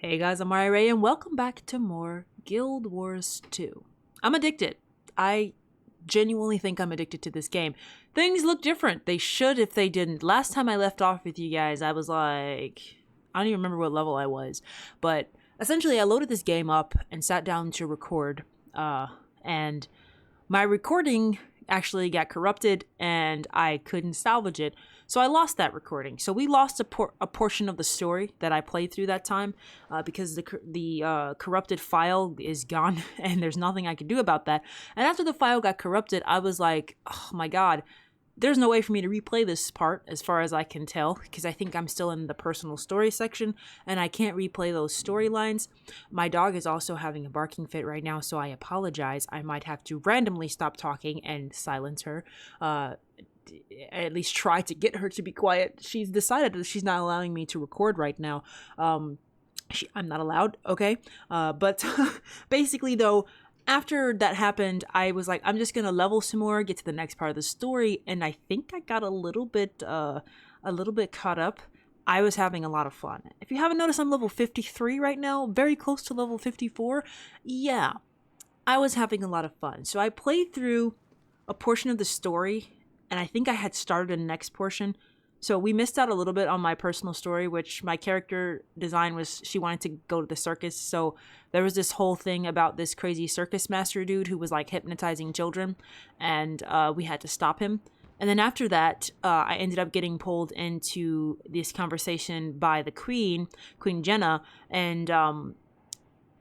Hey guys, I'm Ray and welcome back to more Guild Wars 2. I'm addicted. I genuinely think I'm addicted to this game. Things look different. They should if they didn't. Last time I left off with you guys, I was like, I don't even remember what level I was. But essentially, I loaded this game up and sat down to record. And my recording actually got corrupted and I couldn't salvage it. So I lost that recording. So we lost a portion of the story that I played through that time because the corrupted file is gone and there's nothing I could do about that. And after the file got corrupted, I was like, oh my god, there's no way for me to replay this part as far as I can tell because I think I'm still in the personal story section and I can't replay those storylines. My dog is also having a barking fit right now, so I apologize. I might have to randomly stop talking and silence her. At least try to get her to be quiet. She's decided that she's not allowing me to record right now. I'm not allowed, okay? But basically though, after that happened, I was like, I'm just gonna level some more, get to the next part of the story, and I think I got a little bit caught up. I was having a lot of fun. If you haven't noticed, I'm level 53 right now, very close to level 54. Yeah, I was having a lot of fun. So I played through a portion of the story, and I think I had started the next portion. So we missed out a little bit on my personal story, which my character design was she wanted to go to the circus. So there was this whole thing about this crazy circus master dude who was like hypnotizing children, and we had to stop him. And then after that, I ended up getting pulled into this conversation by the Queen Jenna, and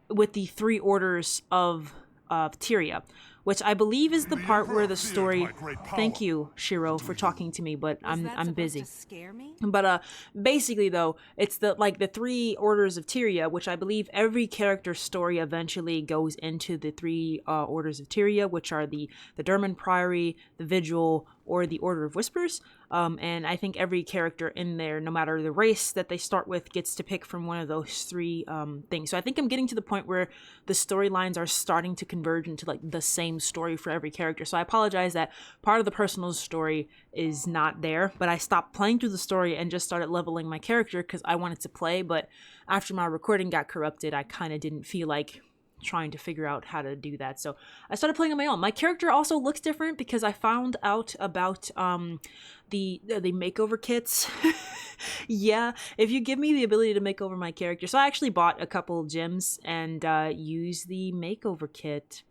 with the three orders of Tyria, which I believe is the part where the story. Thank you, Shiro, for talking to me, but I'm busy. Scare me? But basically though, it's the three orders of Tyria, which I believe every character's story eventually goes into the three orders of Tyria, which are the Derman Priory, the Vigil, or the Order of Whispers. And I think every character in there, no matter the race that they start with, gets to pick from one of those three things. So I think I'm getting to the point where the storylines are starting to converge into like the same story for every character. So I apologize that part of the personal story is not there, but I stopped playing through the story and just started leveling my character because I wanted to play. But after my recording got corrupted, I kind of didn't feel like trying to figure out how to do that, so I started playing on my own. My character also looks different because I found out about the makeover kits. Yeah, if you give me the ability to make over my character, so I actually bought a couple gems and used the makeover kit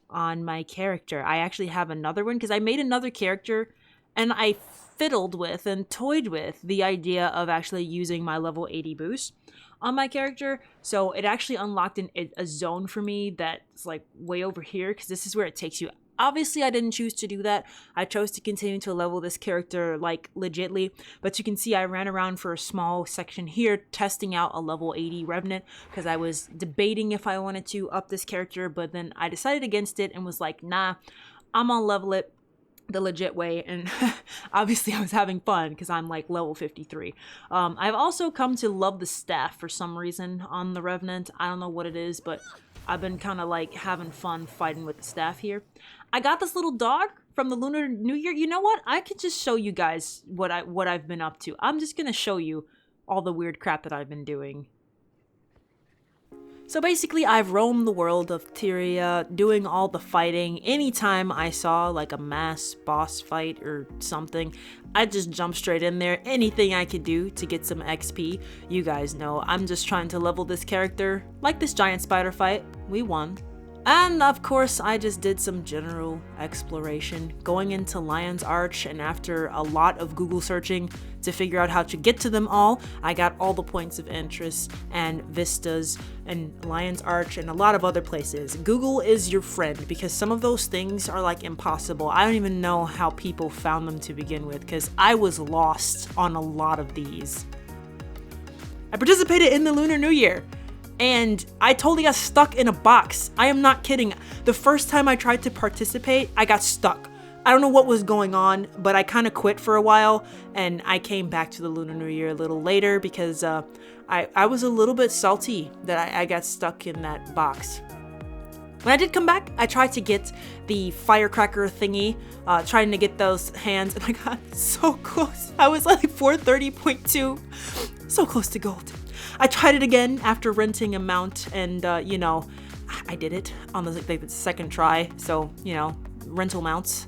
on my character. I actually have another one because I made another character and I fiddled with and toyed with the idea of actually using my level 80 boost on my character. So it actually unlocked a zone for me that's like way over here because this is where it takes you. Obviously, I didn't choose to do that. I chose to continue to level this character like legitly, but you can see I ran around for a small section here testing out a level 80 Revenant because I was debating if I wanted to up this character, but then I decided against it and was like, nah, I'm gonna level it the legit way. And obviously I was having fun because I'm like level 53. I've also come to love the staff for some reason on the Revenant. I don't know what it is, but I've been kind of like having fun fighting with the staff here. I got this little dog from the Lunar New Year. You know what? I could just show you guys what I've been up to. I'm just gonna show you all the weird crap that I've been doing. So basically, I've roamed the world of Tyria, doing all the fighting. Anytime I saw like a mass boss fight or something, I'd just jump straight in there. Anything I could do to get some XP. You guys know, I'm just trying to level this character. Like this giant spider fight, we won. And of course, I just did some general exploration, going into Lion's Arch, and after a lot of Google searching to figure out how to get to them all, I got all the points of interest and vistas and Lion's Arch and a lot of other places. Google is your friend because some of those things are like impossible. I don't even know how people found them to begin with because I was lost on a lot of these. I participated in the Lunar New Year. And I totally got stuck in a box. I am not kidding. The first time I tried to participate, I got stuck. I don't know what was going on, but I kind of quit for a while, and I came back to the Lunar New Year a little later because I was a little bit salty that I got stuck in that box. When I did come back, I tried to get the firecracker thingy, trying to get those hands, and I got so close. I was like 430.2, so close to gold. I tried it again after renting a mount, and you know, I did it on the second try. So, you know, rental mounts.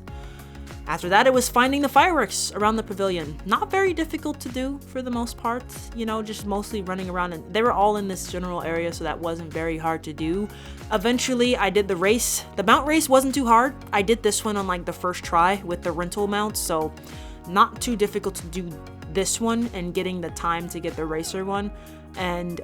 After that, it was finding the fireworks around the pavilion. Not very difficult to do for the most part, you know, just mostly running around, and they were all in this general area, so that wasn't very hard to do. Eventually, I did the race. The mount race wasn't too hard. I did this one on like the first try with the rental mount, so not too difficult to do this one and getting the time to get the racer one. And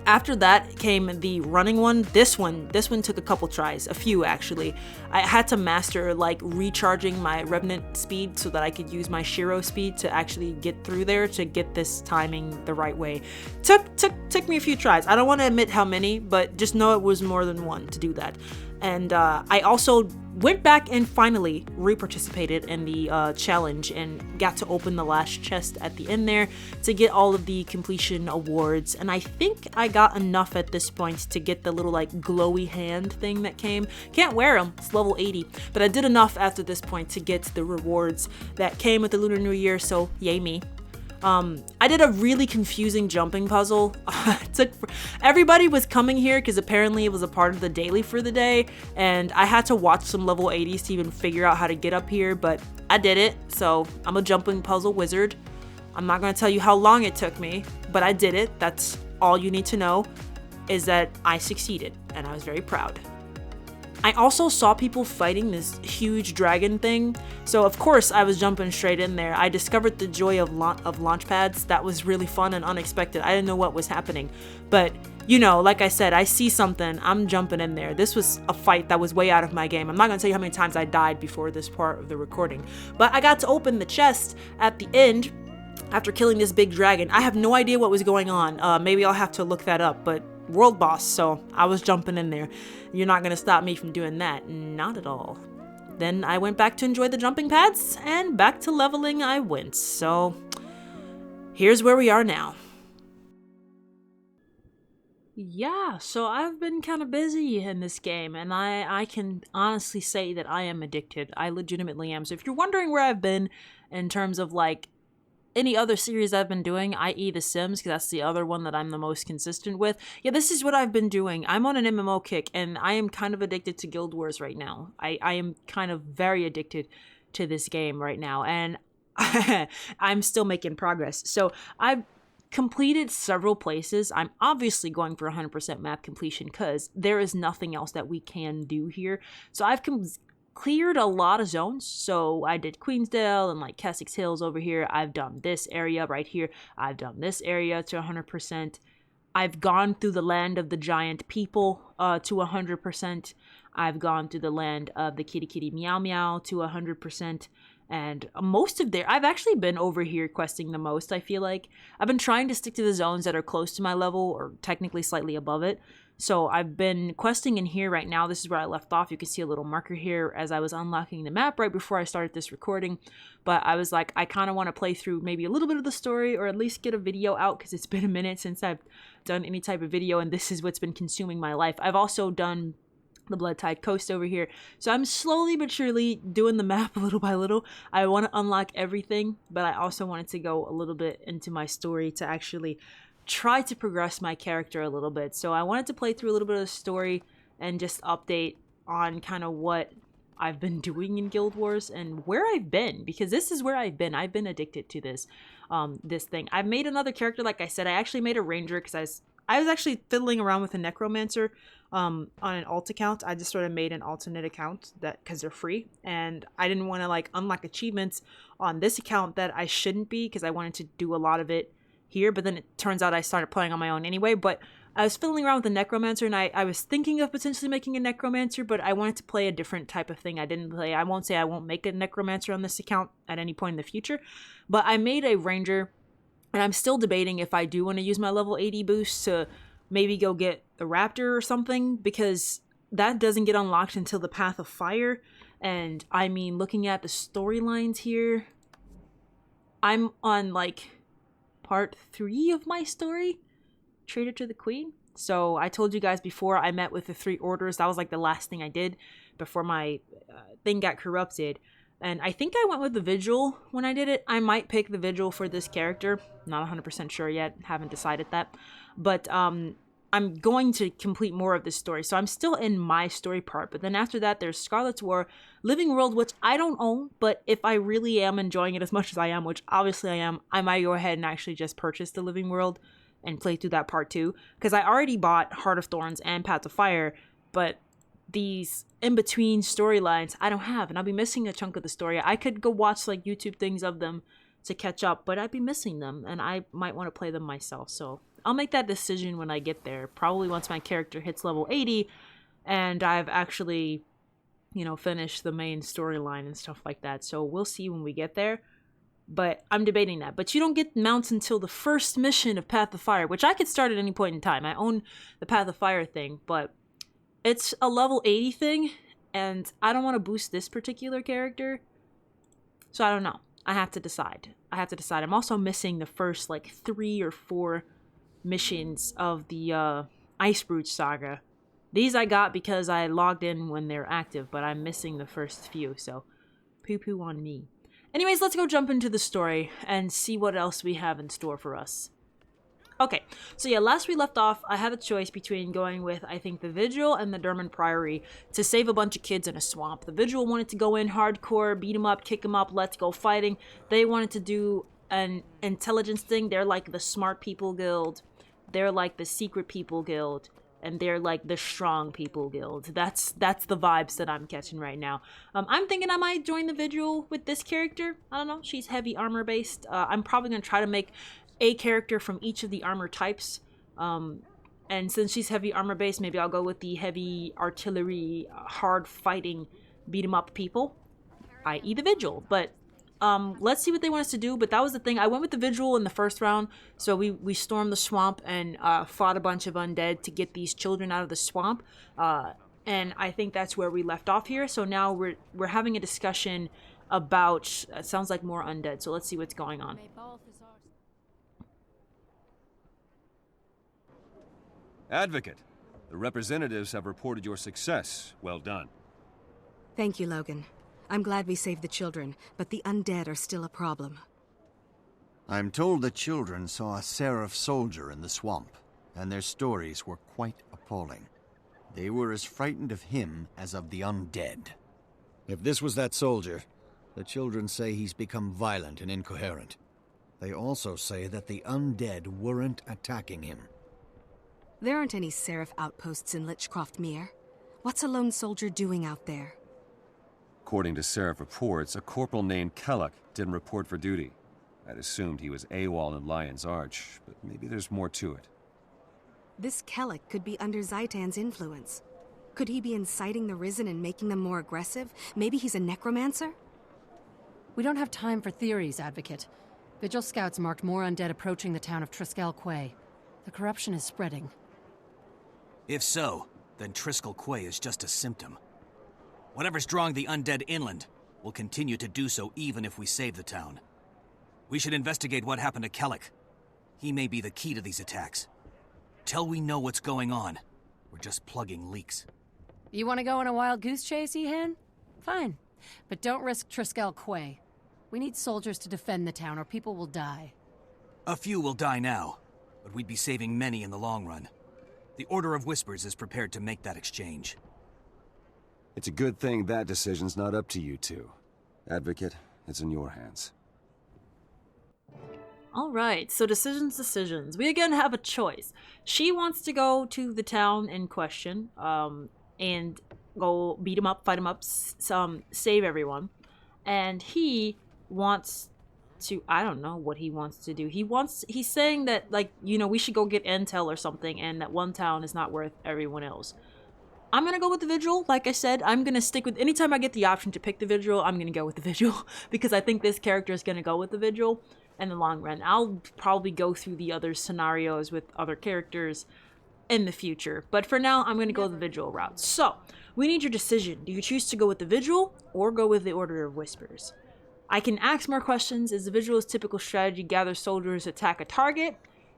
after that came the running one. This one took a couple tries, a few actually. I had to master like recharging my Revenant speed so that I could use my Shiro speed to actually get through there to get this timing the right way. Took me a few tries. I don't want to admit how many, but just know it was more than one to do that. And I also went back and finally re-participated in the challenge and got to open the last chest at the end there to get all of the completion awards. And I think I got enough at this point to get the little like glowy hand thing that came. Can't wear them, it's level 80, but I did enough after this point to get the rewards that came with the Lunar New Year, so yay me. I did a really confusing jumping puzzle. Everybody was coming here because apparently it was a part of the daily for the day, and I had to watch some level 80s to even figure out how to get up here, but I did it, so I'm a jumping puzzle wizard. I'm not going to tell you how long it took me, but I did it. That's all you need to know, is that I succeeded, and I was very proud. I also saw people fighting this huge dragon thing, so of course I was jumping straight in there. I discovered the joy of launch pads. That was really fun and unexpected. I didn't know what was happening, but you know, like I said, I see something, I'm jumping in there. This was a fight that was way out of my game. I'm not gonna tell you how many times I died before this part of the recording, but I got to open the chest at the end after killing this big dragon. I have no idea what was going on. Maybe I'll have to look that up, but world boss, so I was jumping in there. You're not gonna stop me from doing that, not at all. Then I went back to enjoy the jumping pads, and back to leveling I went. So here's where we are now. Yeah, so I've been kind of busy in this game, and I can honestly say that I am addicted. I legitimately am. So if you're wondering where I've been in terms of like any other series I've been doing, i.e. The Sims, because that's the other one that I'm the most consistent with. Yeah, this is what I've been doing. I'm on an MMO kick, and I am kind of addicted to Guild Wars right now. I am kind of very addicted to this game right now, and I'm still making progress. So I've completed several places. I'm obviously going for 100% map completion because there is nothing else that we can do here. So I've cleared a lot of zones. So I did Queensdale and like Kessex Hills over here. I've done this area right here. I've done this area to 100%. I've gone through the land of the giant people to 100%. I've gone through the land of the kitty kitty meow meow to 100%. And most of I've actually been over here questing the most, I feel like. I've been trying to stick to the zones that are close to my level or technically slightly above it. So I've been questing in here right now. This is where I left off. You can see a little marker here as I was unlocking the map right before I started this recording. But I was like, I kind of want to play through maybe a little bit of the story or at least get a video out because it's been a minute since I've done any type of video and this is what's been consuming my life. I've also done the Blood Tide Coast over here. So I'm slowly but surely doing the map little by little. I want to unlock everything, but I also wanted to go a little bit into my story to actually try to progress my character a little bit. So I wanted to play through a little bit of the story and just update on kind of what I've been doing in Guild Wars and where I've been, because this is where I've been. I've been addicted to this this thing. I've made another character, like I said. I actually made a ranger because I was actually fiddling around with a necromancer on an alt account. I just sort of made an alternate account that because they're free, and I didn't want to like unlock achievements on this account that I shouldn't be because I wanted to do a lot of it here, but then it turns out I started playing on my own anyway. But I was fiddling around with the necromancer, and I was thinking of potentially making a necromancer, but I wanted to play a different type of thing. I won't say I won't make a necromancer on this account at any point in the future, but I made a ranger, and I'm still debating if I do want to use my level 80 boost to maybe go get a raptor or something, because that doesn't get unlocked until the Path of Fire. And I mean, looking at the storylines here, I'm on like part 3 of my story, Traitor to the Queen. So I told you guys before, I met with the 3 orders. That was like the last thing I did before my thing got corrupted. And I think I went with the Vigil when I did it. I might pick the Vigil for this character. Not 100% sure yet. Haven't decided that. But I'm going to complete more of this story. So I'm still in my story part. But then after that, there's Scarlet's War, Living World, which I don't own. But if I really am enjoying it as much as I am, which obviously I am, I might go ahead and actually just purchase the Living World and play through that part too. Because I already bought Heart of Thorns and Path of Fire. But these in-between storylines I don't have, and I'll be missing a chunk of the story. I could go watch like YouTube things of them to catch up, but I'd be missing them, and I might want to play them myself. So I'll make that decision when I get there, probably once my character hits level 80 and I've actually, you know, finished the main storyline and stuff like that. So we'll see when we get there, but I'm debating that. But you don't get mounts until the first mission of Path of Fire, which I could start at any point in time. I own the Path of Fire thing, but it's a level 80 thing, and I don't want to boost this particular character. So I don't know. I have to decide. I'm also missing the first, like, 3 or 4 missions of the Ice Brute saga. These I got because I logged in when they're active, but I'm missing the first few, so poo-poo on me. Anyways, let's go jump into the story and see what else we have in store for us. Okay, so yeah, last we left off, I had a choice between going with, I think, the Vigil and the Derman Priory to save a bunch of kids in a swamp. The Vigil wanted to go in hardcore, beat them up, kick them up, let's go fighting. They wanted to do an intelligence thing. They're like the smart people guild. They're like the secret people guild. And they're like the strong people guild. That's the vibes that I'm catching right now. I'm thinking I might join the Vigil with this character. I don't know, she's heavy armor based. I'm probably going to try to make a character from each of the armor types, and since she's heavy armor based, maybe I'll go with the heavy artillery, hard fighting, beat 'em up people, i.e. the Vigil. But let's see what they want us to do. But that was the thing, I went with the Vigil in the first round, so we stormed the swamp and fought a bunch of undead to get these children out of the swamp, and I think that's where we left off here. So now we're having a discussion about, it sounds like more undead, so let's see what's going on. Advocate, the representatives have reported your success. Well done. Thank you, Logan. I'm glad we saved the children, but the undead are still a problem. I'm told the children saw a Seraph soldier in the swamp, and their stories were quite appalling. They were as frightened of him as of the undead. If this was that soldier, the children say he's become violent and incoherent. They also say that the undead weren't attacking him. There aren't any Seraph outposts in Lichcroft Mere. What's a lone soldier doing out there? According to Seraph reports, a corporal named Kellock didn't report for duty. I'd assumed he was AWOL in Lion's Arch, but maybe there's more to it. This Kellock could be under Zaitan's influence. Could he be inciting the Risen and making them more aggressive? Maybe he's a necromancer? We don't have time for theories, Advocate. Vigil scouts marked more undead approaching the town of Triskel Quay. The corruption is spreading. If so, then Triskel Quay is just a symptom. Whatever's drawing the undead inland will continue to do so even if we save the town. We should investigate what happened to Kellock. He may be the key to these attacks. Till we know what's going on, we're just plugging leaks. You want to go on a wild goose chase, Ehan? Fine. But don't risk Triskel Quay. We need soldiers to defend the town or people will die. A few will die now, but we'd be saving many in the long run. The Order of Whispers is prepared to make that exchange. It's a good thing that decision's not up to you two. Advocate, it's in your hands. Alright, so decisions. We again have a choice. She wants to go to the town in question, and go beat him up, fight him up, save everyone. And he wants to, I don't know what he wants to do. He's saying that, like, you know, we should go get intel or something, and that one town is not worth everyone else. I'm gonna go with the Vigil. Like I said, I'm gonna stick with, anytime I get the option to pick the Vigil, I'm gonna go with the Vigil, because I think this character is gonna go with the Vigil in the long run. I'll probably go through the other scenarios with other characters in the future, but for now, I'm gonna go the Vigil route. So, we need your decision. Do you choose to go with the Vigil, or go with the Order of Whispers? I can ask more questions. Is the Vigil's typical strategy gather soldiers, attack a target?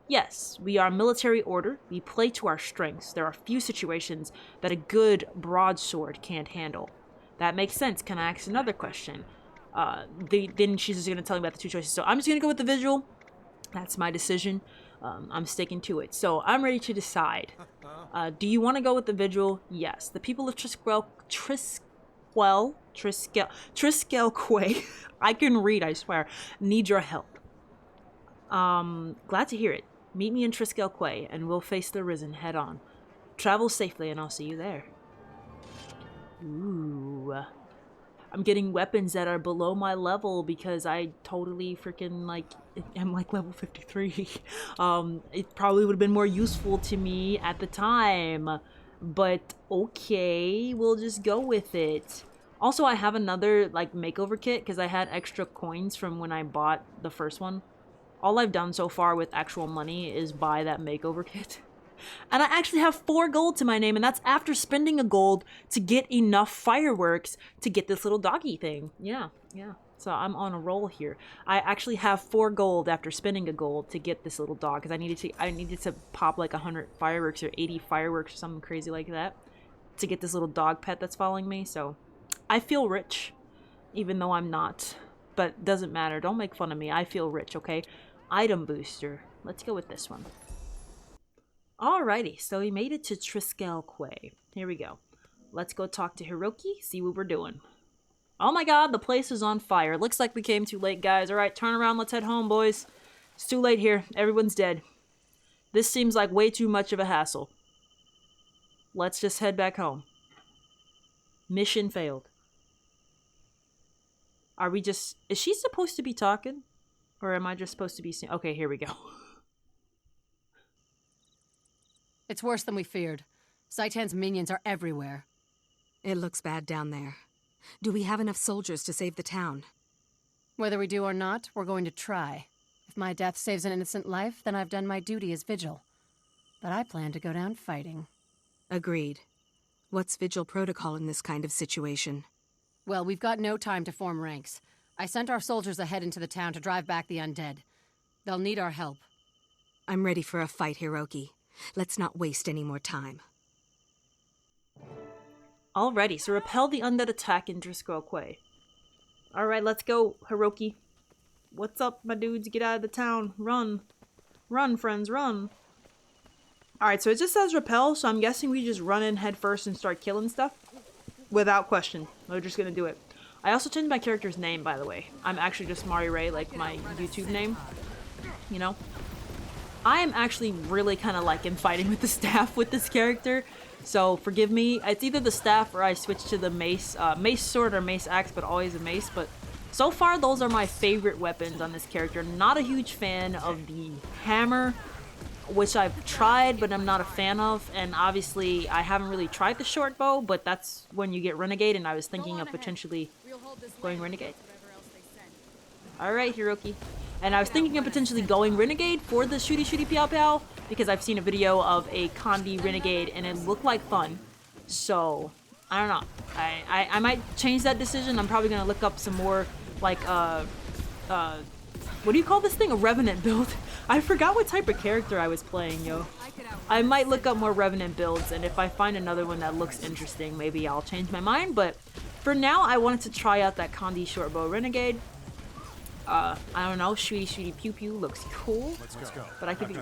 Yes, we are a military order. We play to our strengths. There are few situations that a good broadsword can't handle. That makes sense. Can I ask another question? Then she's just gonna tell me about the 2 choices. So I'm just gonna go with the visual. That's my decision. I'm sticking to it. So I'm ready to decide. Do you want to go with the vigil? Yes. The people of Triskel Quay, I can read, I swear, need your help. Glad to hear it. Meet me in Triskel Quay, and we'll face the Risen head on. Travel safely, and I'll see you there. Ooh. I'm getting weapons that are below my level because I totally freaking, like, am like level 53. It probably would have been more useful to me at the time. But okay, we'll just go with it. Also, I have another, like, makeover kit because I had extra coins from when I bought the first one. All I've done so far with actual money is buy that makeover kit. And I actually have 4 gold to my name, and that's after spending a gold to get enough fireworks to get this little doggy thing. Yeah. So I'm on a roll here. I actually have 4 gold after spending a gold to get this little dog, because I needed to pop like 100 fireworks or 80 fireworks or something crazy like that to get this little dog pet that's following me. So I feel rich, even though I'm not. But doesn't matter. Don't make fun of me. I feel rich, okay? Item booster. Let's go with this one. Alrighty, so we made it to Triskel Quay. Here we go. Let's go talk to Hiroki, see what we're doing. Oh my god, the place is on fire. Looks like we came too late, guys. Alright, turn around, let's head home, boys. It's too late here. Everyone's dead. This seems like way too much of a hassle. Let's just head back home. Mission failed. Are we just... Is she supposed to be talking? Or am I just supposed to be... Okay, here we go. It's worse than we feared. Zaitan's minions are everywhere. It looks bad down there. Do we have enough soldiers to save the town? Whether we do or not, we're going to try. If my death saves an innocent life, then I've done my duty as Vigil. But I plan to go down fighting. Agreed. What's Vigil protocol in this kind of situation? Well, we've got no time to form ranks. I sent our soldiers ahead into the town to drive back the undead. They'll need our help. I'm ready for a fight, Hiroki. Let's not waste any more time. Alrighty, so repel the undead attack in Triskel Quay. Alright, let's go, Hiroki. What's up, my dudes? Get out of the town. Run. Run, friends, run. Alright, so it just says repel, so I'm guessing we just run in head first and start killing stuff. Without question. We're just gonna do it. I also changed my character's name, by the way. I'm actually just Mari Ray, like my YouTube name. You know? I am actually really kind of liking fighting with the staff with this character, so forgive me. It's either the staff or I switch to the mace, mace sword or mace axe, but always a mace. But so far, those are my favorite weapons on this character. Not a huge fan of the hammer, which I've tried, but I'm not a fan of. And obviously, I haven't really tried the short bow, but that's when you get renegade, and I was thinking of potentially going renegade. Alright, Hiroki. And I was thinking of potentially going Renegade for the shooty pow pow because I've seen a video of a Kandi Renegade and it looked like fun. So, I don't know. I might change that decision. I'm probably going to look up some more, like, what do you call this thing? A Revenant build. I forgot what type of character I was playing, yo. I might look up more Revenant builds, and if I find another one that looks interesting, maybe I'll change my mind. But for now, I wanted to try out that Kandi Shortbow Renegade. I don't know, shooty pew pew looks cool. Let's go. But I could be...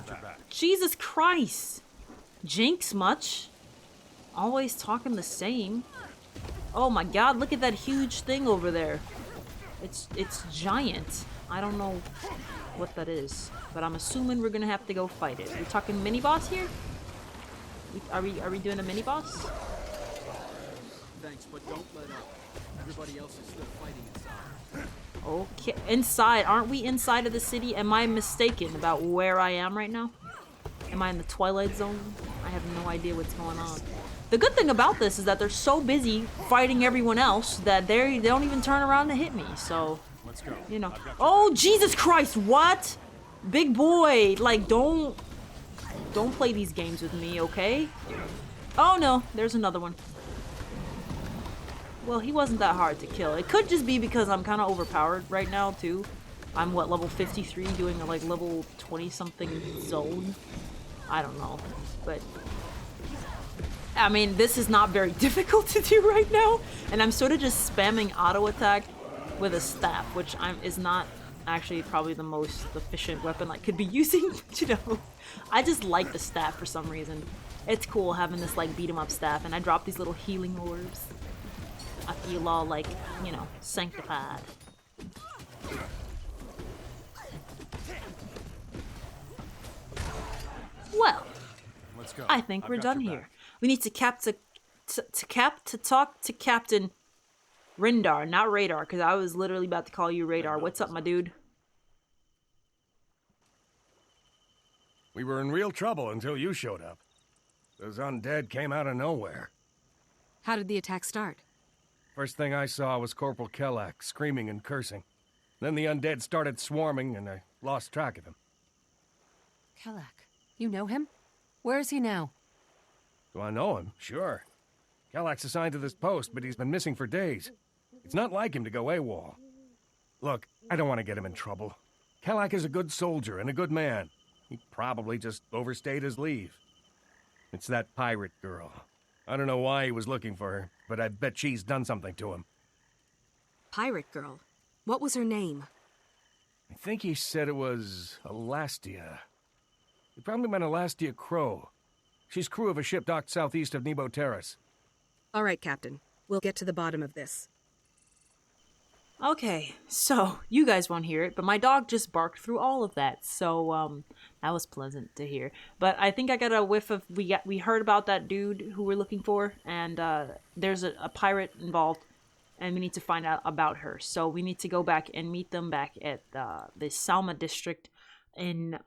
Jesus Christ! Jinx much? Always talking the same. Oh my god, look at that huge thing over there. It's giant. I don't know what that is, but I'm assuming we're gonna have to go fight it. We're talking mini boss here? Are we doing a mini boss? Thanks, but don't let up. Everybody else is still fighting inside. Okay, inside. Aren't we inside of the city? Am I mistaken about where I am right now? Am I in the Twilight Zone? I have no idea what's going on. The good thing about this is that they're so busy fighting everyone else that they don't even turn around to hit me. So, let's go. You know. Oh, Jesus Christ, what? Big boy, like, don't play these games with me, okay? Oh no, there's another one. Well, he wasn't that hard to kill. It could just be because I'm kind of overpowered right now, too. I'm, what, level 53 doing a, like, level 20-something zone? I don't know. But, I mean, this is not very difficult to do right now. And I'm sort of just spamming auto attack with a staff, which is not actually probably the most efficient weapon I could be using. You know, I just like the staff for some reason. It's cool having this like beat 'em up staff, and I drop these little healing orbs. I feel all like, you know, sanctified. Well, Let's go. I think I've we're got done your here. back. We need to talk to Captain Rindar, not Radar, because I was literally about to call you Radar. What's up, my dude? We were in real trouble until you showed up. Those undead came out of nowhere. How did the attack start? First thing I saw was Corporal Kellak screaming and cursing. Then the undead started swarming and I lost track of him. Kellak, you know him? Where is he now? Do I know him? Sure. Kellak's assigned to this post, but he's been missing for days. It's not like him to go AWOL. Look, I don't want to get him in trouble. Kellak is a good soldier and a good man. He probably just overstayed his leave. It's that pirate girl. I don't know why he was looking for her, but I bet she's done something to him. Pirate girl. What was her name? I think he said it was Elastia. He probably meant Elastia Crow. She's crew of a ship docked southeast of Nebo Terrace. All right, Captain. We'll get to the bottom of this. Okay, so you guys won't hear it, but my dog just barked through all of that, so that was pleasant to hear. But I think I got a whiff of we heard about that dude who we're looking for, and there's a pirate involved, and we need to find out about her. So we need to go back and meet them back at the Salma district in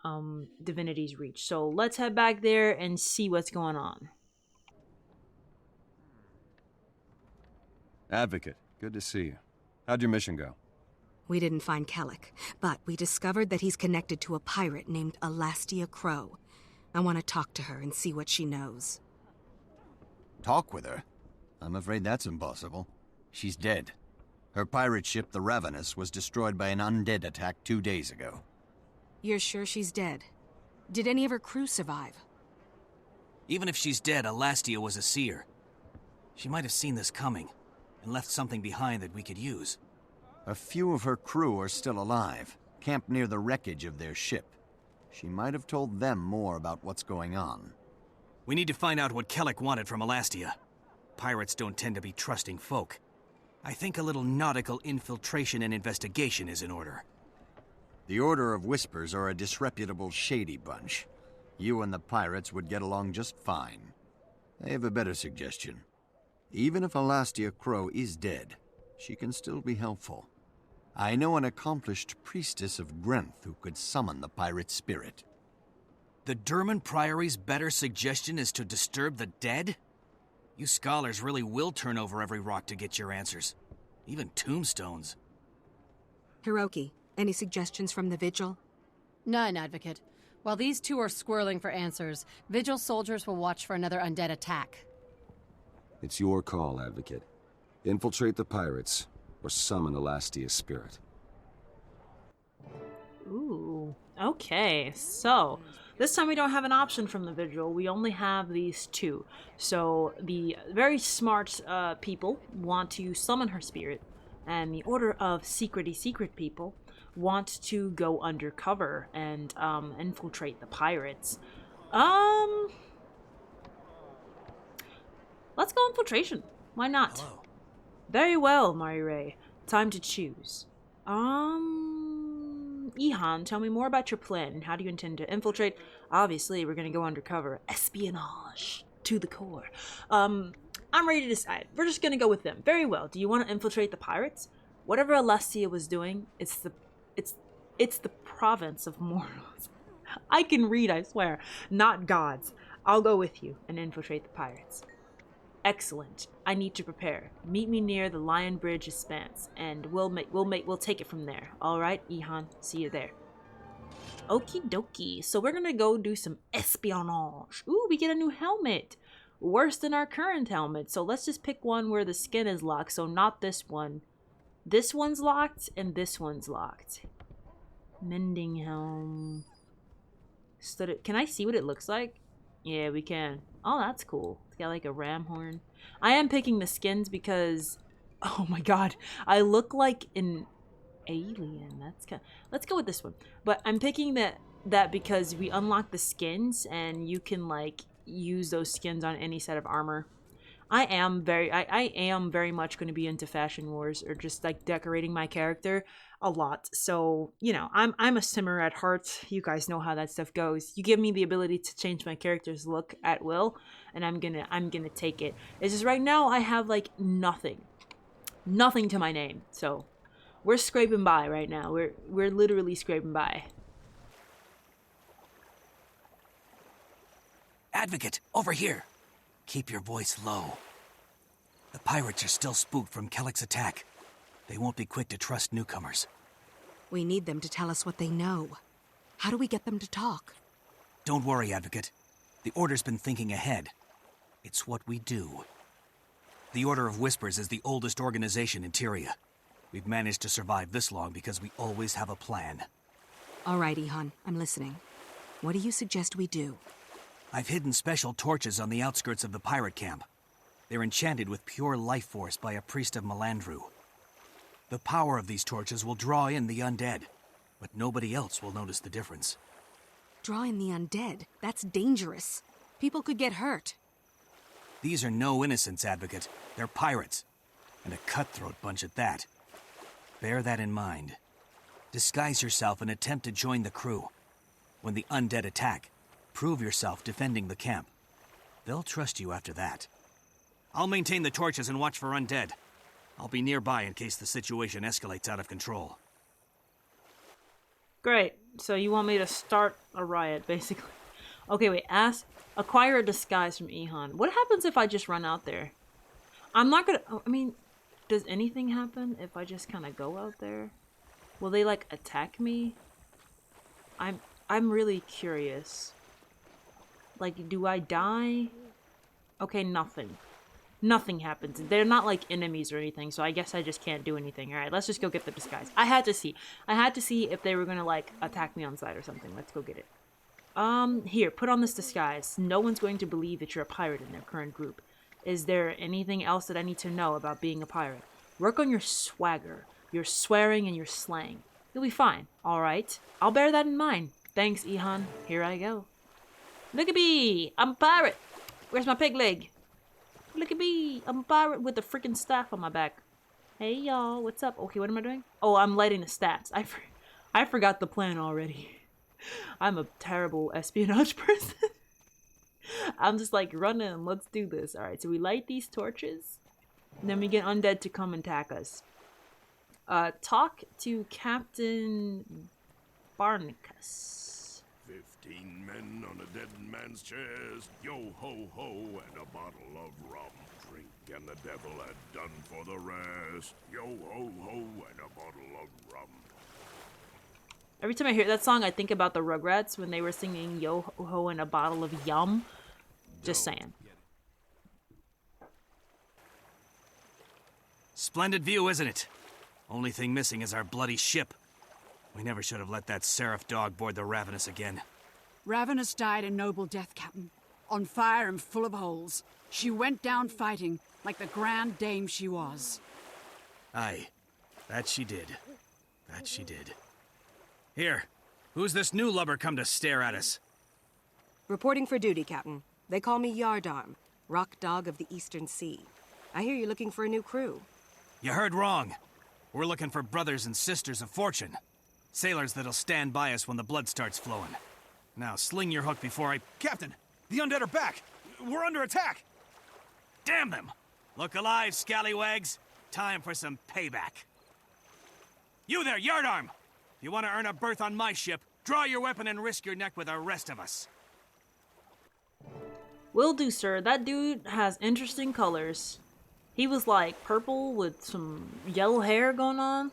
Divinity's Reach. So let's head back there and see what's going on. Advocate, good to see you. How'd your mission go? We didn't find Kellak, but we discovered that he's connected to a pirate named Elastia Crow. I want to talk to her and see what she knows. Talk with her? I'm afraid that's impossible. She's dead. Her pirate ship, the Ravenous, was destroyed by an undead attack 2 days ago. You're sure she's dead? Did any of her crew survive? Even if she's dead, Elastia was a seer. She might have seen this coming and left something behind that we could use. A few of her crew are still alive, camped near the wreckage of their ship. She might have told them more about what's going on. We need to find out what Kellak wanted from Elastia. Pirates don't tend to be trusting folk. I think a little nautical infiltration and investigation is in order. The Order of Whispers are a disreputable, shady bunch. You and the pirates would get along just fine. I have a better suggestion. Even if Elastia Crow is dead, she can still be helpful. I know an accomplished priestess of Grenth who could summon the pirate spirit. The Durman Priory's better suggestion is to disturb the dead? You scholars really will turn over every rock to get your answers. Even tombstones. Hiroki, any suggestions from the Vigil? None, Advocate. While these two are squirreling for answers, Vigil soldiers will watch for another undead attack. It's your call, Advocate. Infiltrate the pirates, or summon Elastia's spirit. Ooh, okay, so this time we don't have an option from the Vigil. We only have these two. So the very smart people want to summon her spirit, and the Order of Secret people want to go undercover and infiltrate the pirates. Let's go infiltration. Why not? Hello. Very well, Mari-Ray. Time to choose. Ihan, tell me more about your plan and how do you intend to infiltrate? Obviously, we're gonna go undercover. Espionage to the core. I'm ready to decide. We're just gonna go with them. Very well. Do you want to infiltrate the pirates? Whatever Alessia was doing, it's the province of mortals. I can read, I swear. Not gods. I'll go with you and infiltrate the pirates. Excellent. I need to prepare. Meet me near the Lion Bridge expanse, and we'll take it from there. All right, Ihan. See you there. Okie dokie. So we're gonna go do some espionage. Ooh, we get a new helmet. Worse than our current helmet. So let's just pick one where the skin is locked. So not this one. This one's locked, and this one's locked. Mending helm. Can I see what it looks like? Yeah, we can. Oh, that's cool. It's got like a ram horn. I am picking the skins because Oh my god. I look like an alien. That's kind. Let's go with this one. But I'm picking that because we unlock the skins and you can like use those skins on any set of armor. I am very much going to be into fashion wars or just like decorating my character a lot. So, you know, I'm a simmer at heart. You guys know how that stuff goes. You give me the ability to change my character's look at will, and I'm going to take it. It's just right now I have like nothing. Nothing to my name. So, we're scraping by right now. We're literally scraping by. Advocate, over here. Keep your voice low. The pirates are still spooked from Kellick's attack. They won't be quick to trust newcomers. We need them to tell us what they know. How do we get them to talk? Don't worry, Advocate. The Order's been thinking ahead. It's what we do. The Order of Whispers is the oldest organization in Tyria. We've managed to survive this long because we always have a plan. All right, Ihan, I'm listening. What do you suggest we do? I've hidden special torches on the outskirts of the pirate camp. They're enchanted with pure life force by a priest of Melandru. The power of these torches will draw in the undead, but nobody else will notice the difference. Draw in the undead? That's dangerous. People could get hurt. These are no innocents, Advocate. They're pirates. And a cutthroat bunch at that. Bear that in mind. Disguise yourself and attempt to join the crew. When the undead attack, prove yourself defending the camp. They'll trust you after that. I'll maintain the torches and watch for undead. I'll be nearby in case the situation escalates out of control. Great. So you want me to start a riot, basically. Okay, wait. Acquire a disguise from Ihan. What happens if I just run out there? I'm not gonna... I mean, does anything happen if I just kind of go out there? Will they, like, attack me? I'm really curious. Like, do I die? Okay, nothing. Nothing happens. They're not like enemies or anything, so I guess I just can't do anything. Alright, let's just go get the disguise. I had to see if they were gonna like attack me on sight or something. Let's go get it. Here, put on this disguise. No one's going to believe that you're a pirate in their current group. Is there anything else that I need to know about being a pirate? Work on your swagger, your swearing, and your slang. You'll be fine, alright? I'll bear that in mind. Thanks, Ihan. Here I go. Look at me! I'm a pirate! Where's my pig leg? Look at me! I'm a pirate with a freaking staff on my back. Hey y'all, what's up? Okay, what am I doing? Oh, I'm lighting the stats. I forgot the plan already. I'm a terrible espionage person. I'm just like, running, let's do this. Alright, so we light these torches. And then we get undead to come and attack us. Talk to Captain Barnacus. 15 men on a dead man's chest, yo-ho-ho, and a bottle of rum. Drink and the devil had done for the rest, yo-ho-ho, and a bottle of rum. Every time I hear that song, I think about the Rugrats when they were singing yo-ho-ho and a bottle of yum. Just saying. Splendid view, isn't it? Only thing missing is our bloody ship. We never should have let that Seraph dog board the Ravenous again. Ravenous died a noble death, Captain. On fire and full of holes. She went down fighting, like the grand dame she was. Aye, that she did. That she did. Here, who's this new lubber come to stare at us? Reporting for duty, Captain. They call me Yardarm, Rock Dog of the Eastern Sea. I hear you're looking for a new crew. You heard wrong. We're looking for brothers and sisters of fortune. Sailors that'll stand by us when the blood starts flowing. Now, sling your hook before I... Captain, the undead are back! We're under attack! Damn them! Look alive, scallywags! Time for some payback. You there, Yardarm! If you want to earn a berth on my ship, draw your weapon and risk your neck with the rest of us. Will do, sir. That dude has interesting colors. He was like purple with some yellow hair going on.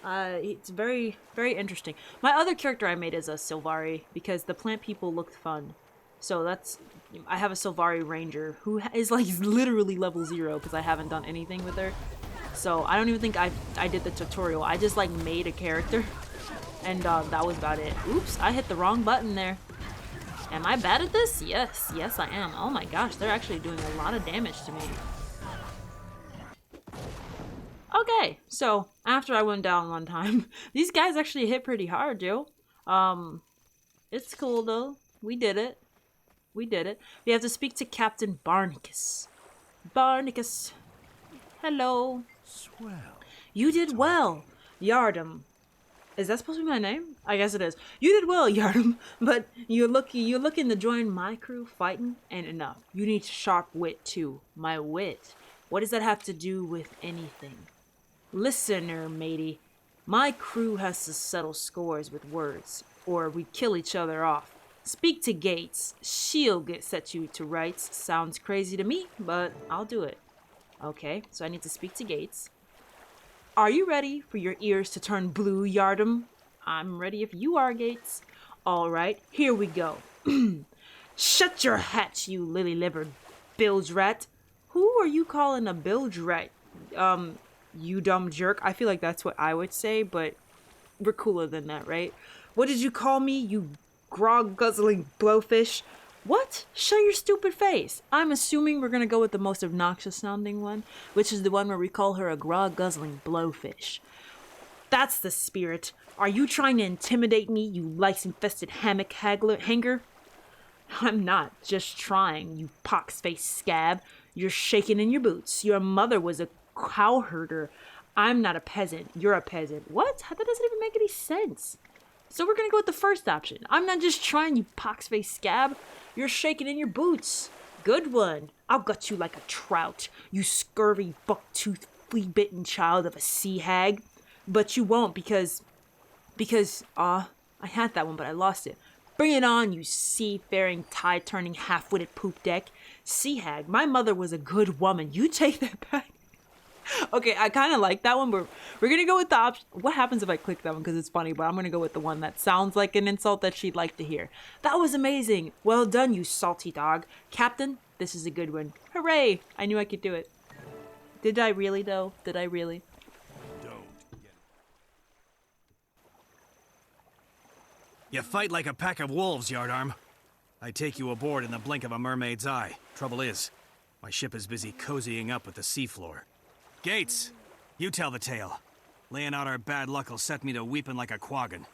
It's very, very interesting. My other character I made is a Sylvari because the plant people looked fun. So that's... I have a Sylvari ranger who is like literally level 0 because I haven't done anything with her. So I don't even think I did the tutorial. I just like made a character and that was about it. Oops, I hit the wrong button there. Am I bad at this? Yes, yes I am. Oh my gosh, they're actually doing a lot of damage to me. Okay, so after I went down one time, these guys actually hit pretty hard, Joe. It's cool though. We did it. We did it. We have to speak to Captain Barnicus. Barnicus. Hello. Swell. You did well, Yardum. Is that supposed to be my name? I guess it is. You did well, Yardum, but you're looking to join my crew fighting, and enough. You need sharp wit too. My wit. What does that have to do with anything? Listener, matey. My crew has to settle scores with words, or we kill each other off. Speak to Gates. She'll set you to rights. Sounds crazy to me, but I'll do it. Okay, so I need to speak to Gates. Are you ready for your ears to turn blue, Yardum? I'm ready if you are, Gates. All right, here we go. Shut your hatch, you lily-livered bilge rat. Who are you calling a bilge rat? You dumb jerk. I feel like that's what I would say, but we're cooler than that, right? What did you call me, you grog-guzzling blowfish? What? Show your stupid face. I'm assuming we're gonna go with the most obnoxious sounding one, which is the one where we call her a grog-guzzling blowfish. That's the spirit. Are you trying to intimidate me, you lice-infested hanger? I'm not just trying, you pox-faced scab. You're shaking in your boots. Your mother was a cow herder. I'm not a peasant. You're a peasant. What? That doesn't even make any sense. So we're gonna go with the first option. I'm not just trying, you pox-faced scab. You're shaking in your boots. Good one. I'll gut you like a trout, you scurvy, buck-toothed, flea-bitten child of a sea hag. But you won't because I had that one, but I lost it. Bring it on, you seafaring, tide-turning, half-witted poop deck. Sea hag, my mother was a good woman. You take that back. Okay, I kind of like that one, but we're going to go with the option. What happens if I click that one? Because it's funny, but I'm going to go with the one that sounds like an insult that she'd like to hear. That was amazing. Well done, you salty dog. Captain, this is a good one. Hooray! I knew I could do it. Did I really, though? Did I really? You fight like a pack of wolves, Yardarm. I take you aboard in the blink of a mermaid's eye. Trouble is, my ship is busy cozying up with the seafloor. Gates, you tell the tale. Laying out our bad luck'll set me to weeping like a quaggan.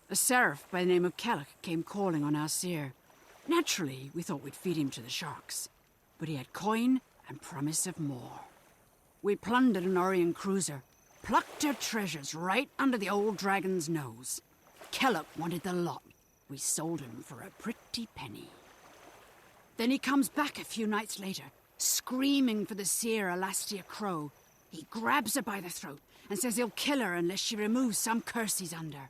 A seraph by the name of Kellock came calling on our seer. Naturally, we thought we'd feed him to the sharks. But he had coin and promise of more. We plundered an Orient cruiser, plucked her treasures right under the old dragon's nose. Kellock wanted the lot. We sold him for a pretty penny. Then he comes back a few nights later, screaming for the seer Alastia Crow. He grabs her by the throat and says he'll kill her unless she removes some curse he's under.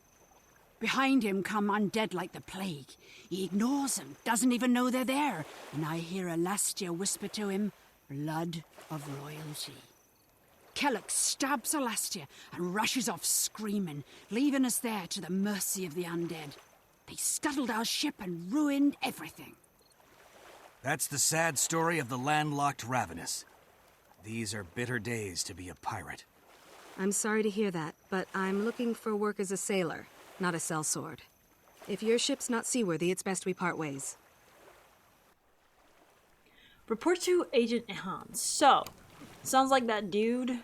Behind him come undead like the plague. He ignores them, doesn't even know they're there, and I hear Alastia whisper to him, "Blood of royalty." Kellock stabs Alastia and rushes off screaming, leaving us there to the mercy of the undead. They scuttled our ship and ruined everything. That's the sad story of the landlocked Ravenous. These are bitter days to be a pirate. I'm sorry to hear that, but I'm looking for work as a sailor, not a sellsword. If your ship's not seaworthy, it's best we part ways. Report to Agent Hans. So, sounds like that dude,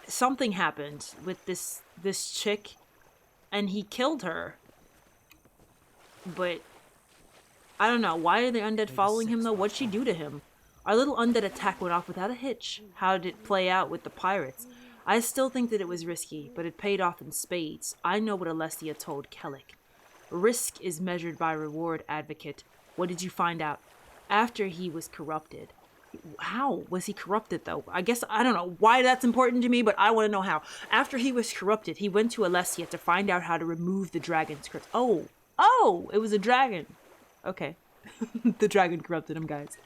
something happened with this chick, and he killed her. But I don't know. Why are the undead following him, though? What'd she do to him? Our little undead attack went off without a hitch. How did it play out with the pirates? I still think that it was risky, but it paid off in spades. I know what Alessia told Kellic. Risk is measured by reward, advocate. What did you find out? After he was corrupted. How was he corrupted, though? I guess, I don't know why that's important to me, but I want to know how. After he was corrupted, he went to Alessia to find out how to remove the dragon's curse. Oh, it was a dragon. Okay. The dragon corrupted him, guys.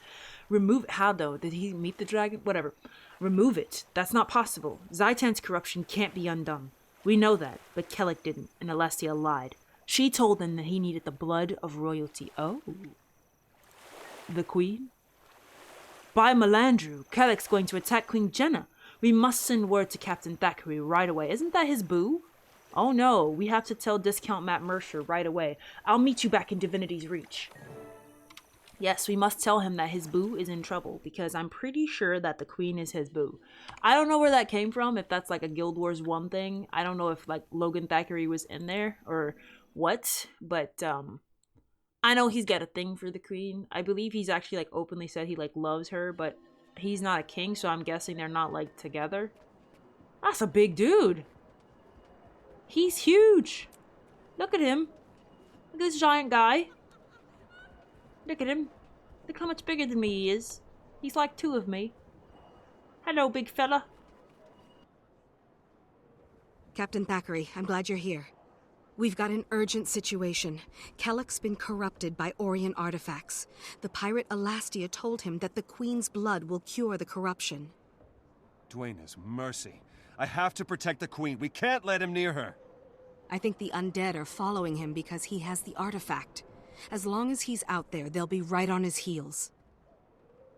Remove it. How, though? Did he meet the dragon? Whatever. Remove it. That's not possible. Zaitan's corruption can't be undone. We know that, but Kellic didn't, and Alessia lied. She told him that he needed the blood of royalty. Oh. The queen? By Melandru, Kellic's going to attack Queen Jenna. We must send word to Captain Thackeray right away. Isn't that his boo? Oh no, we have to tell Discount Matt Mercer right away. I'll meet you back in Divinity's Reach. Yes, we must tell him that his boo is in trouble, because I'm pretty sure that the queen is his boo. I don't know where that came from, if that's like a Guild Wars 1 thing. I don't know if like Logan Thackeray was in there or what, but I know he's got a thing for the queen. I believe he's actually like openly said he like loves her, but he's not a king, so I'm guessing they're not like together. That's a big dude. He's huge. Look at him. Look at this giant guy. Look at him. Look how much bigger than me he is. He's like two of me. Hello, big fella. Captain Thackeray, I'm glad you're here. We've got an urgent situation. Kellock's been corrupted by Orient artifacts. The pirate Elastia told him that the Queen's blood will cure the corruption. Duena's mercy. I have to protect the Queen. We can't let him near her. I think the undead are following him because he has the artifact. As long as he's out there, they'll be right on his heels.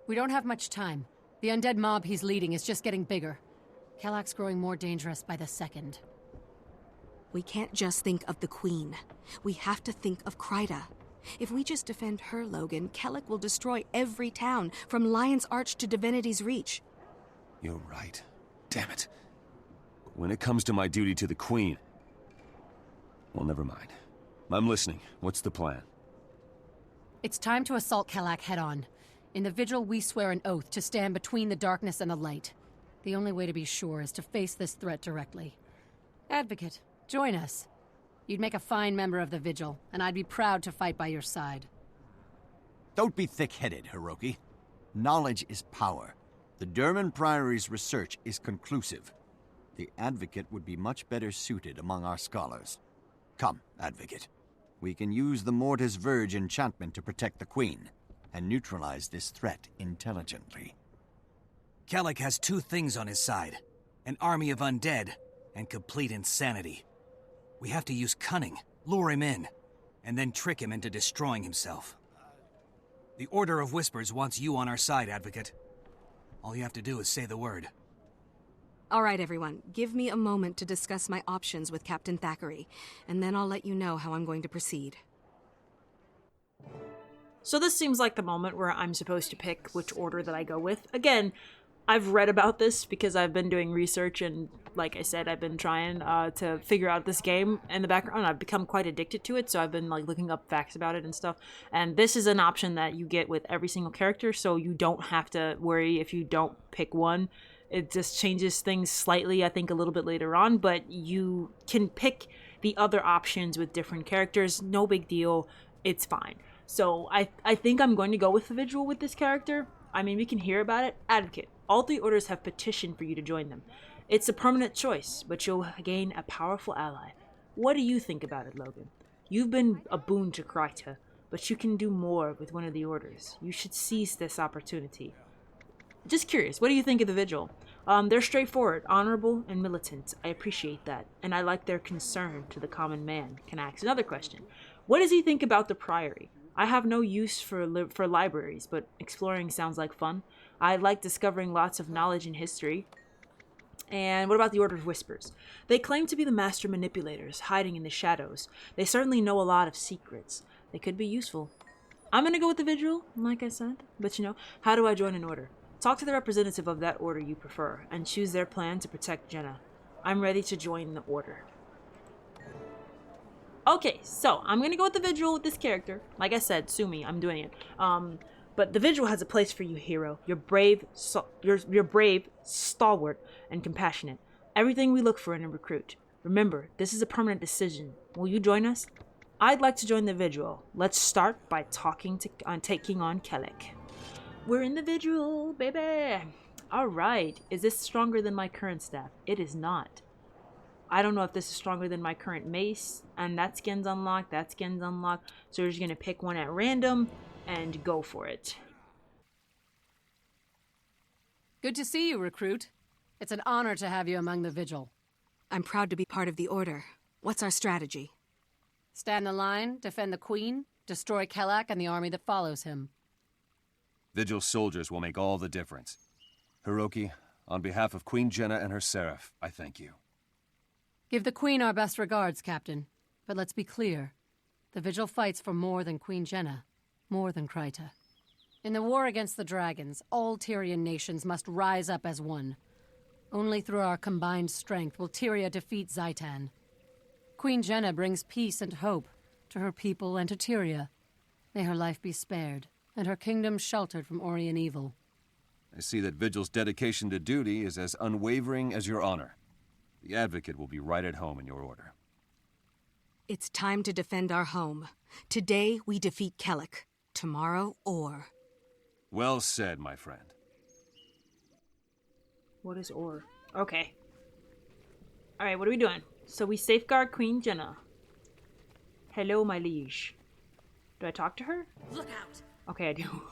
We don't have much time. The undead mob he's leading is just getting bigger. Kellock's growing more dangerous by the second. We can't just think of the Queen. We have to think of Kryta. If we just defend her, Logan, Kellock will destroy every town, from Lion's Arch to Divinity's Reach. You're right. Damn it. When it comes to my duty to the Queen... Well, never mind. I'm listening. What's the plan? It's time to assault Kellock head-on. In the Vigil, we swear an oath to stand between the darkness and the light. The only way to be sure is to face this threat directly. Advocate, join us. You'd make a fine member of the Vigil, and I'd be proud to fight by your side. Don't be thick-headed, Hiroki. Knowledge is power. The Durman Priory's research is conclusive. The Advocate would be much better suited among our scholars. Come, Advocate. We can use the Mortis Verge enchantment to protect the Queen, and neutralize this threat intelligently. Kellock has two things on his side. An army of undead, and complete insanity. We have to use cunning, lure him in, and then trick him into destroying himself. The Order of Whispers wants you on our side, Advocate. All you have to do is say the word. All right, everyone. Give me a moment to discuss my options with Captain Thackeray, and then I'll let you know how I'm going to proceed. So this seems like the moment where I'm supposed to pick which order that I go with. Again, I've read about this because I've been doing research, and like I said, I've been trying to figure out this game in the background. I've become quite addicted to it, so I've been like looking up facts about it and stuff. And this is an option that you get with every single character, so you don't have to worry if you don't pick one. It just changes things slightly, I think, a little bit later on, but you can pick the other options with different characters. No big deal. It's fine. So I think I'm going to go with the Vigil with this character. I mean, we can hear about it. Advocate. All three orders have petitioned for you to join them. It's a permanent choice, but you'll gain a powerful ally. What do you think about it, Logan? You've been a boon to Kryta, but you can do more with one of the orders. You should seize this opportunity. Just curious, what do you think of the Vigil? They're straightforward, honorable, and militant. I appreciate that, and I like their concern to the common man. Can I ask another question? What does he think about the Priory? I have no use for libraries, but exploring sounds like fun. I like discovering lots of knowledge and history. And what about the Order of Whispers? They claim to be the master manipulators, hiding in the shadows. They certainly know a lot of secrets. They could be useful. I'm gonna go with the Vigil, like I said. But you know, how do I join an order? Talk to the representative of that order you prefer, and choose their plan to protect Jenna. I'm ready to join the order. Okay, so I'm gonna go with the Vigil with this character. Like I said, sue me, I'm doing it. But the Vigil has a place for you, hero. You're brave, you're brave, stalwart, and compassionate. Everything we look for in a recruit. Remember, this is a permanent decision. Will you join us? I'd like to join the Vigil. Let's start by taking on Kellock. We're in the Vigil, baby! Alright, is this stronger than my current staff? It is not. I don't know if this is stronger than my current mace, and that skin's unlocked, so we're just gonna pick one at random and go for it. Good to see you, recruit. It's an honor to have you among the Vigil. I'm proud to be part of the Order. What's our strategy? Stand the line, defend the Queen, destroy Kellock and the army that follows him. Vigil soldiers will make all the difference. Hiroki, on behalf of Queen Jenna and her Seraph, I thank you. Give the Queen our best regards, Captain. But let's be clear. The Vigil fights for more than Queen Jenna. More than Kryta. In the war against the dragons, all Tyrian nations must rise up as one. Only through our combined strength will Tyria defeat Zaitan. Queen Jenna brings peace and hope to her people and to Tyria. May her life be spared, and her kingdom sheltered from Orien evil. I see that Vigil's dedication to duty is as unwavering as your honor. The Advocate will be right at home in your order. It's time to defend our home. Today, we defeat Kellic. Tomorrow, Or. Well said, my friend. What is Or? Okay. Alright, what are we doing? So we safeguard Queen Jenna. Hello, my liege. Do I talk to her? Look out! Okay, I do.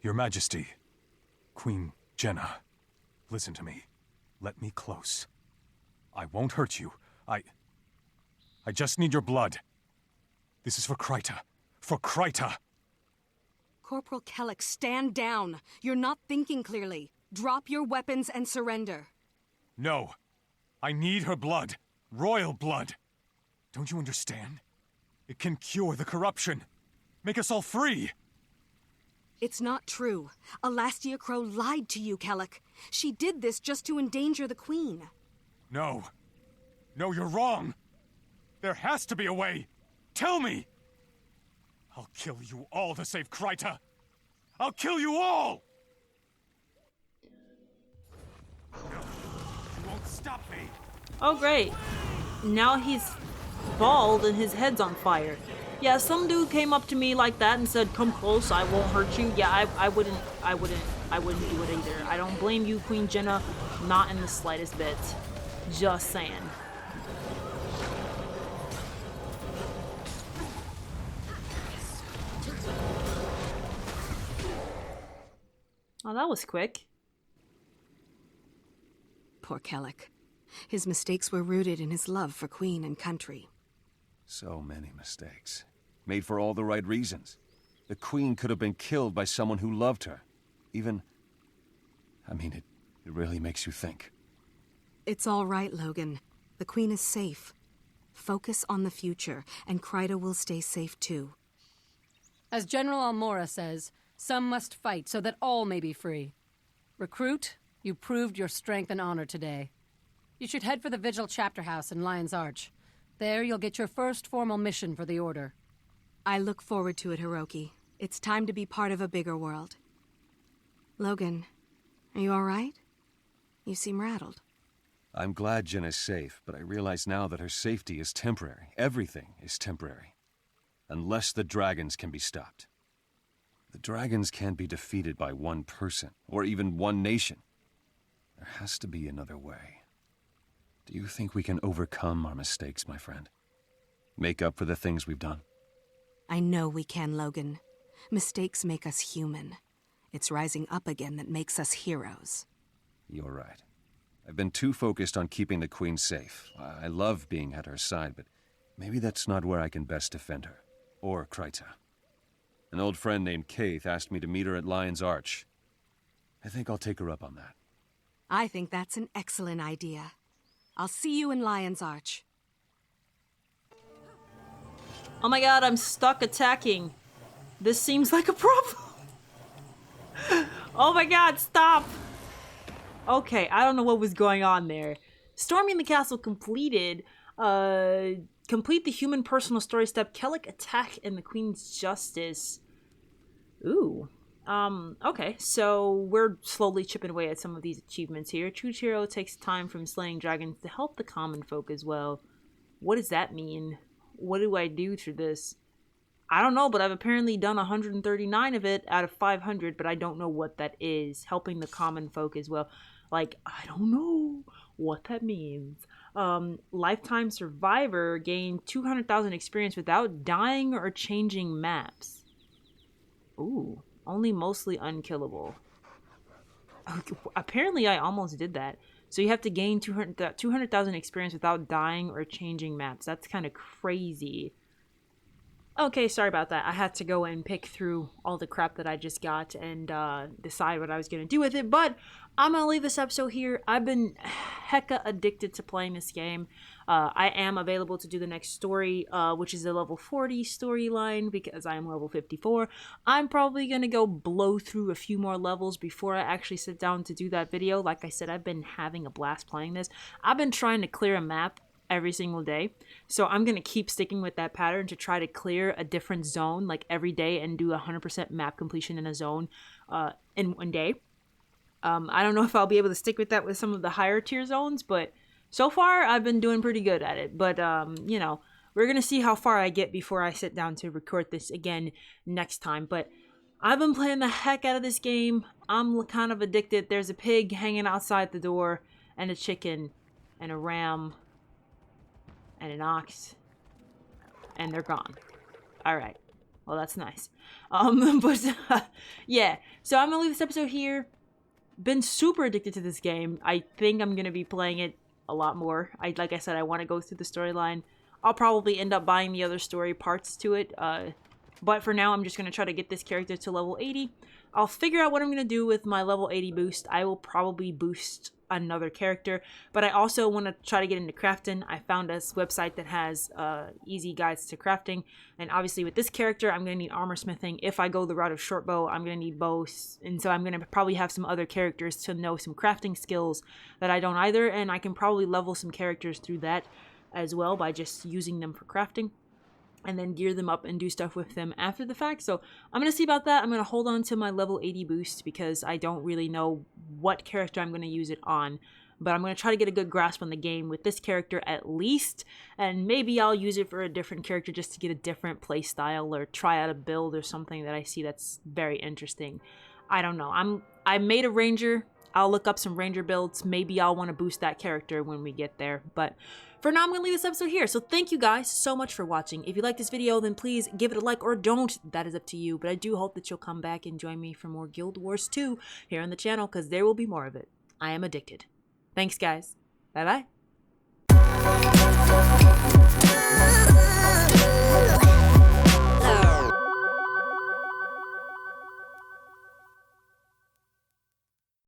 Your Majesty, Queen Jenna, listen to me. Let me close. I won't hurt you. I just need your blood. This is for Kryta. For Kryta! Corporal Kellic, stand down. You're not thinking clearly. Drop your weapons and surrender. No. I need her blood. Royal blood. Don't you understand? It can cure the corruption. Make us all free. It's not true. Alastia Crow lied to you, Kellic. She did this just to endanger the Queen. No. No, you're wrong. There has to be a way. Tell me! I'll kill you all to save Kryta. I'll kill you all! No, you won't stop me. Oh, great. Now he's bald and his head's on fire. Yeah, some dude came up to me like that and said, "Come close, I won't hurt you." Yeah, I wouldn't do it either. I don't blame you, Queen Jenna, not in the slightest bit. Just saying. Oh, that was quick. Poor Kellic. His mistakes were rooted in his love for Queen and country. So many mistakes. Made for all the right reasons. The Queen could have been killed by someone who loved her. Even... I mean, it really makes you think. It's all right, Logan. The Queen is safe. Focus on the future, and Kryta will stay safe too. As General Almora says, some must fight so that all may be free. Recruit, you proved your strength and honor today. You should head for the Vigil Chapter House in Lion's Arch. There you'll get your first formal mission for the Order. I look forward to it, Hiroki. It's time to be part of a bigger world. Logan, are you all right? You seem rattled. I'm glad Jenna's safe, but I realize now that her safety is temporary. Everything is temporary. Unless the dragons can be stopped. The dragons can't be defeated by one person, or even one nation. There has to be another way. Do you think we can overcome our mistakes, my friend? Make up for the things we've done? I know we can, Logan. Mistakes make us human. It's rising up again that makes us heroes. You're right. I've been too focused on keeping the Queen safe. I love being at her side, but maybe that's not where I can best defend her. Or Kryta. An old friend named Kaith asked me to meet her at Lion's Arch. I think I'll take her up on that. I think that's an excellent idea. I'll see you in Lion's Arch. Oh my god, I'm stuck attacking. This seems like a problem. Oh my god, stop! Okay, I don't know what was going on there. Storming the castle completed. Complete the human personal story step. Kellic attack and the Queen's justice. Ooh. Okay, so we're slowly chipping away at some of these achievements here. True hero takes time from slaying dragons to help the common folk as well. What does that mean? What do I do through this? I don't know, but I've apparently done 139 of it out of 500, but I don't know what that is. Helping the common folk as well. Like, I don't know what that means. Lifetime survivor gained 200,000 experience without dying or changing maps. Ooh, only mostly unkillable. Apparently I almost did that. So you have to gain 200,000 experience without dying or changing maps. That's kind of crazy. Okay, sorry about that. I had to go and pick through all the crap that I just got and decide what I was going to do with it, but I'm going to leave this episode here. I've been hecka addicted to playing this game. I am available to do the next story, which is the level 40 storyline, because I am level 54. I'm probably going to go blow through a few more levels before I actually sit down to do that video. Like I said, I've been having a blast playing this. I've been trying to clear a map every single day. So I'm going to keep sticking with that pattern to try to clear a different zone like every day and do 100% map completion in a zone in one day. I don't know if I'll be able to stick with that with some of the higher tier zones, but so far I've been doing pretty good at it. But, you know, we're going to see how far I get before I sit down to record this again next time. But I've been playing the heck out of this game. I'm kind of addicted. There's a pig hanging outside the door and a chicken and a ram and an ox, and they're gone. All right. Well, that's nice. But yeah. So I'm gonna leave this episode here. Been super addicted to this game. I think I'm gonna be playing it a lot more. Like I said, I want to go through the storyline. I'll probably end up buying the other story parts to it. But for now, I'm just gonna try to get this character to level 80. I'll figure out what I'm gonna do with my level 80 boost. I will probably boost another character, but I also want to try to get into crafting. I found a website that has easy guides to crafting, and obviously with this character I'm going to need armor smithing. If I go the route of short bow, I'm going to need bows, and so I'm going to probably have some other characters to know some crafting skills that I don't either, and I can probably level some characters through that as well by just using them for crafting, and then gear them up and do stuff with them after the fact. So I'm going to see about that. I'm going to hold on to my level 80 boost because I don't really know what character I'm going to use it on. But I'm going to try to get a good grasp on the game with this character at least. And maybe I'll use it for a different character just to get a different play style or try out a build or something that I see that's very interesting. I don't know. I made a ranger. I'll look up some ranger builds. Maybe I'll want to boost that character when we get there. But for now, I'm going to leave this episode here. So thank you guys so much for watching. If you like this video, then please give it a like or don't. That is up to you. But I do hope that you'll come back and join me for more Guild Wars 2 here on the channel, because there will be more of it. I am addicted. Thanks, guys. Bye-bye.